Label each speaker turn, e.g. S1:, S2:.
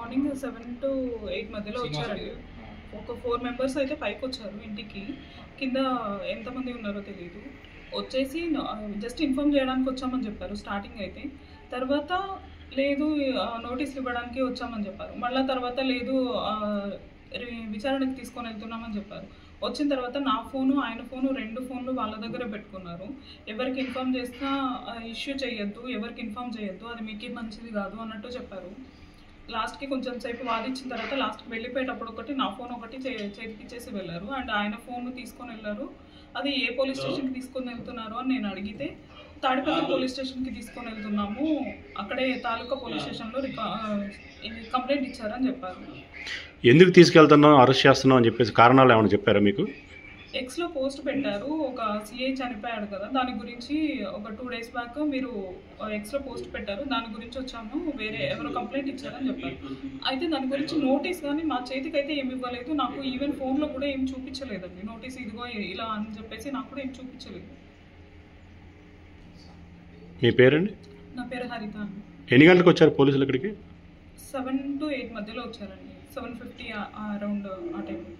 S1: Morning 7 to 8 మధ్యలో వచ్చారండి. ఒక 4 మెంబర్స్ అయితే పైకి వచ్చారు ఇంటికి. కింద ఎంతమంది ఉన్నారో తెలియదు. వచ్చేసి జస్ట్ ఇన్ఫార్మ్ చేయడానికి వచ్చామని చెప్పారు స్టార్టింగ్ అయితే. తర్వాత లేదు నోటీసులు ఇవ్వడానికి వచ్చామని చెప్పారు. మళ్ళీ తర్వాత లేదు విచారణకు తీసుకొని వెళ్తున్నామని చెప్పారు. వచ్చిన తర్వాత నా ఫోను ఆయన ఫోను 2 ఫోన్లు వాళ్ళ దగ్గర పెట్టుకున్నారు. ఎవరికి ఇన్ఫార్మ్ చేసినా ఇష్యూ చేయొద్దు, ఎవరికి ఇన్ఫార్మ్ చేయొద్దు, అది మీకు మంచిది కాదు అన్నట్టు చెప్పారు. లాస్ట్కి కొంచెం సేపు వాదించిన తర్వాత లాస్ట్కి వెళ్ళిపోయేటప్పుడు ఒకటి నా ఫోన్ ఒకటి చేతికిచ్చేసి వెళ్ళారు. అండ్ ఆయన ఫోన్ తీసుకొని వెళ్ళారు. అది ఏ పోలీస్ స్టేషన్కి తీసుకొని వెళ్తున్నారు అని నేను అడిగితే తాడిపత్రి పోలీస్ స్టేషన్కి తీసుకొని వెళ్తున్నాము, అక్కడే తాలూకా పోలీస్ స్టేషన్లో కంప్లైంట్ ఇచ్చారని చెప్పారు.
S2: ఎందుకు తీసుకెళ్తున్నాం అరెస్ట్ చేస్తున్నాం అని చెప్పేసి కారణాలు ఏమైనా చెప్పారా మీకు?
S1: ఎక్స్లో పోస్ట్ పెట్టారు, ఒక సిఐ చనిపోయాడు కదా, దాని గురించి ఒక 2 days బ్యాక్ మీరు ఎక్స్లో పోస్ట్ పెట్టారు, దాని గురించి వచ్చాము, వేరే ఎవరో కంప్లైంట్ ఇచ్చారని చెప్పారు. అయితే దాని గురించి నోటీస్ కానీ మా చేతికి అయితే ఏమి ఇవ్వలేదు. నాకు ఈవెన్ ఫోన్లో కూడా ఏం చూపించలేదండి నోటీస్, ఇదిగో ఇలా అని చెప్పేసి నాకు కూడా ఏం చూపించలేదు.
S2: మీ పేరండి?
S1: నా పేరు హరిత అండి.
S2: ఎన్ని గంటలకు వచ్చారు పోలీసులు ఇక్కడికి?
S1: 7 to 8 మధ్యలో వచ్చారండి. 7:50 అరౌండ్ ఆ టైంలో.